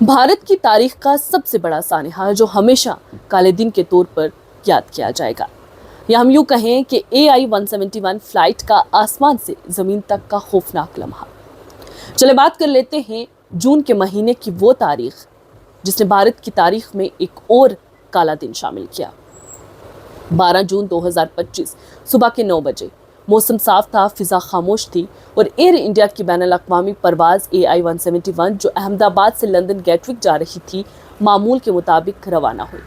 भारत की तारीख का सबसे बड़ा सानहा जो हमेशा काले दिन के तौर पर याद किया जाएगा, या हम यूं कहें कि AI-171 फ्लाइट का आसमान से जमीन तक का खौफनाक लम्हा। चले बात कर लेते हैं जून के महीने की वो तारीख जिसने भारत की तारीख में एक और काला दिन शामिल किया। 12 जून 2025 सुबह के 9 बजे मौसम साफ था, फिजा खामोश थी और एयर इंडिया की बैनुल-अक़वामी परवाज़ AI-171 जो अहमदाबाद से लंदन गेटविक जा रही थी, मामूल के मुताबिक रवाना हुई।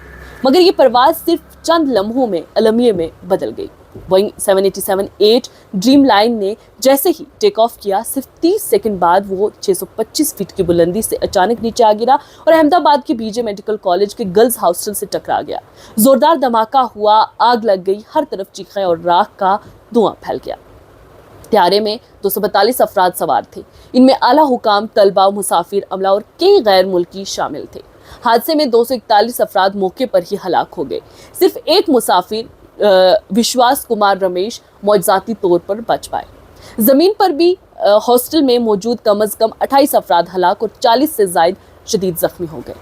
मगर ये परवाज़ सिर्फ चंद लम्हों में अलमिये में बदल गई। बोइंग 787-8 ड्रीम लाइन ने जैसे ही टेक ऑफ किया, सिर्फ 30 सेकंड बाद वो 625 फीट की बुलंदी से अचानक नीचे आ गिरा और अहमदाबाद के बीजे मेडिकल कॉलेज के गर्ल्स हॉस्टल से टकरा गया। जोरदार धमाका हुआ, आग लग गई, हर तरफ चीखें और राख का धुआं फैल गया। त्यारे में 242 अफराद सवार थे। इनमें आला हुकाम, तलबा, मुसाफिर, अमला और कई गैर मुल्की शामिल थे। हादसे में 241 अफराद मौके पर ही हलाक हो गए। सिर्फ एक मुसाफिर विश्वास कुमार रमेश मौजजाती तौर पर बच पाए। जमीन पर भी हॉस्टल में मौजूद कम अज कम 28 अफराद हलाक और 40 से ज्यादा शदीद जख्मी हो गए।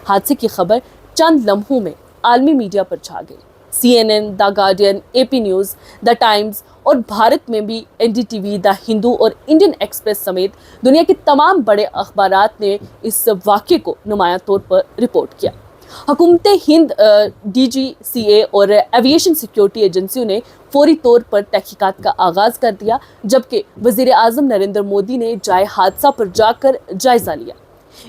हादसे की खबर चंद लम्हों में आलमी मीडिया पर छा गई। CNN, the guardian, AP news, the times और भारत में भी NDTV, द हिंदू और इंडियन एक्सप्रेस समेत दुनिया के तमाम बड़े अखबारात ने इस वाक़े को नुमायां तौर पर रिपोर्ट किया। हुकूमत हिंद, DGCA और एविएशन सिक्योरिटी एजेंसियों ने फौरी तौर पर तहकीकात का आगाज़ कर दिया, जबकि वज़ीर आज़म नरेंद्र मोदी ने जाए हादसा पर जाकर जायज़ा लिया।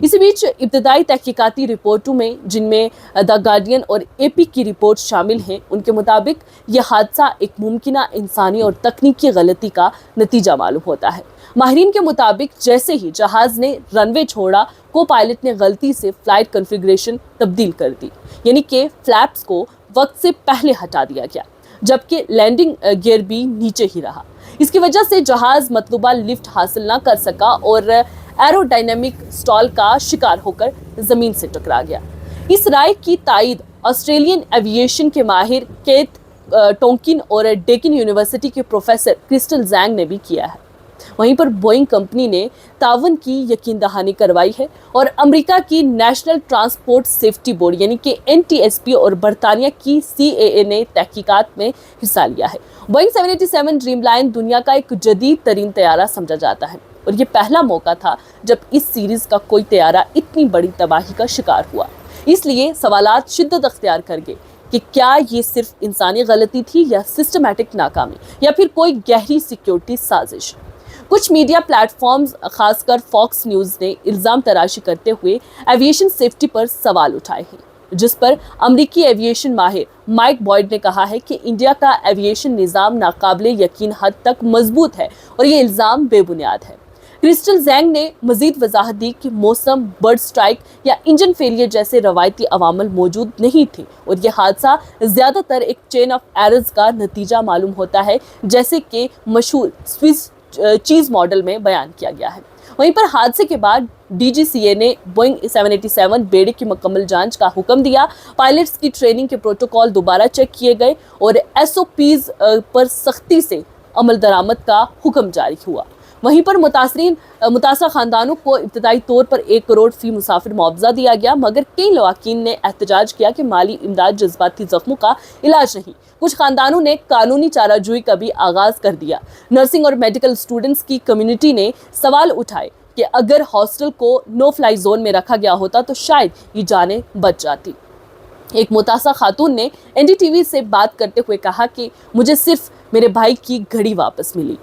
इसी बीच इब्तदाई तहकीकाती रिपोर्टों में, जिनमें द गार्डियन और AP की रिपोर्ट शामिल हैं, उनके मुताबिक यह हादसा एक मुमकिना इंसानी और तकनीकी गलती का नतीजा मालूम होता है। माहिरीन के मुताबिक जैसे ही जहाज़ ने रनवे छोड़ा, को पायलट ने गलती से फ्लाइट कॉन्फ़िगरेशन तब्दील कर दी, यानी कि फ्लैप्स को वक्त से पहले हटा दिया गया, जबकि लैंडिंग गियर भी नीचे ही रहा। इसकी वजह से जहाज़ मतलूबा लिफ्ट हासिल ना कर सका और एरोडायनेमिक स्टॉल का शिकार होकर ज़मीन से टकरा गया। इस राय की तायद ऑस्ट्रेलियन एविएशन के माहिर केथ टोंकिन और डेकिन यूनिवर्सिटी के प्रोफेसर क्रिस्टल जैंग ने भी किया है। वहीं पर बोइंग कंपनी ने तावन की यकीन दहानी करवाई है और अमेरिका की नेशनल ट्रांसपोर्ट सेफ्टी बोर्ड यानी कि NTSB और बरतानिया की CAA ने तहकीकात में हिस्सा लिया है। बोइंग 787 ड्रीम लाइन दुनिया का एक जदीद तरीन तैयारा समझा जाता है और ये पहला मौका था जब इस सीरीज का कोई तैयारा इतनी बड़ी तबाही का शिकार हुआ। इसलिए सवालात शिद्दत अख्तियार कर गए कि क्या ये सिर्फ इंसानी गलती थी या सिस्टमैटिक नाकामी या फिर कोई गहरी सिक्योरिटी साजिश। कुछ मीडिया प्लेटफॉर्म्स, खासकर फॉक्स न्यूज़ ने इल्ज़ाम तराशी करते हुए एविएशन सेफ्टी पर सवाल उठाए हैं, जिस पर अमरीकी एविएशन माहिर माइक बॉयड ने कहा है कि इंडिया का एविएशन निज़ाम नाकाबिले यकीन हद तक मजबूत है और ये इल्ज़ाम बेबुनियाद है। क्रिस्टल जैंग ने मजीद वजाहत दी कि मौसम, बर्ड स्ट्राइक या इंजन फेलियर जैसे रवायती अवामल मौजूद नहीं थे और यह हादसा ज़्यादातर एक चेन ऑफ एरर्स का नतीजा मालूम होता है, जैसे कि मशहूर स्विस चीज़ मॉडल में बयान किया गया है। वहीं पर हादसे के बाद DGCA ने बोइंग 787 बेड़े की मुकम्मल जांच का हुक्म दिया। पायलट्स की ट्रेनिंग के प्रोटोकॉल दोबारा चेक किए गए और SOPs पर सख्ती से अमल दरामद का हुक्म जारी हुआ। वहीं पर मुतासरा खानदानों को इब्तदाई तौर पर 1 करोड़ फी मुसाफिर मुआवजा दिया गया, मगर कई लवाकीन ने एहतजाज किया कि माली इमदाद जज्बाती जख्मों का इलाज नहीं। कुछ खानदानों ने कानूनी चाराजोई का भी आगाज कर दिया। नर्सिंग और मेडिकल स्टूडेंट्स की कम्युनिटी ने सवाल उठाए कि अगर हॉस्टल को नो फ्लाई जोन में रखा गया होता तो शायद ये जानें बच जाती। एक मुतासा खातून ने NDTV से बात करते हुए कहा कि मुझे सिर्फ मेरे भाई की घड़ी वापस मिली,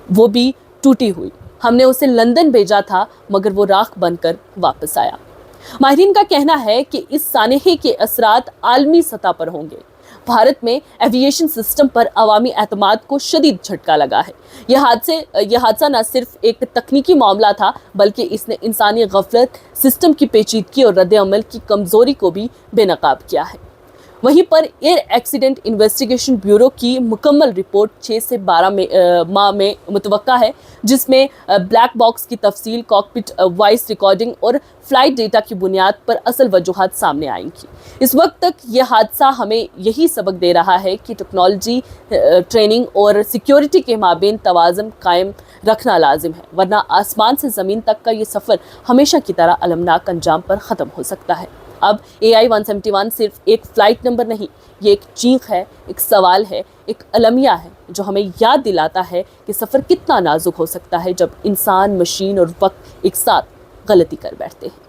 वो भी टूटी हुई। हमने उसे लंदन भेजा था मगर वो राख बनकर वापस आया। माहिरीन का कहना है कि इस सानहे के असरात आलमी सतह पर होंगे। भारत में एविएशन सिस्टम पर अवामी एतमाद को शदीद झटका लगा है। यह हादसा न सिर्फ एक तकनीकी मामला था, बल्कि इसने इंसानी गफलत, सिस्टम की पेचीदगी और रद्द अमल की कमजोरी को भी बेनकाब किया है। वहीं पर एयर एक्सीडेंट इन्वेस्टिगेशन ब्यूरो की मुकम्मल रिपोर्ट 6 से 12 माह में मुतवक्का है, जिसमें ब्लैक बॉक्स की तफसील, कॉकपिट वॉइस रिकॉर्डिंग और फ्लाइट डेटा की बुनियाद पर असल वजूहात सामने आएंगी। इस वक्त तक ये हादसा हमें यही सबक दे रहा है कि टेक्नोलॉजी, ट्रेनिंग और सिक्योरिटी के माबेन तवाज़ुन कायम रखना लाजिम है, वरना आसमान से ज़मीन तक का ये सफ़र हमेशा की तरह अलमनाक अंजाम पर ख़त्म हो सकता है। अब AI-171 सिर्फ एक फ़्लाइट नंबर नहीं, ये एक चीख है, एक सवाल है, एक अलमिया है जो हमें याद दिलाता है कि सफ़र कितना नाजुक हो सकता है जब इंसान, मशीन और वक्त एक साथ गलती कर बैठते हैं।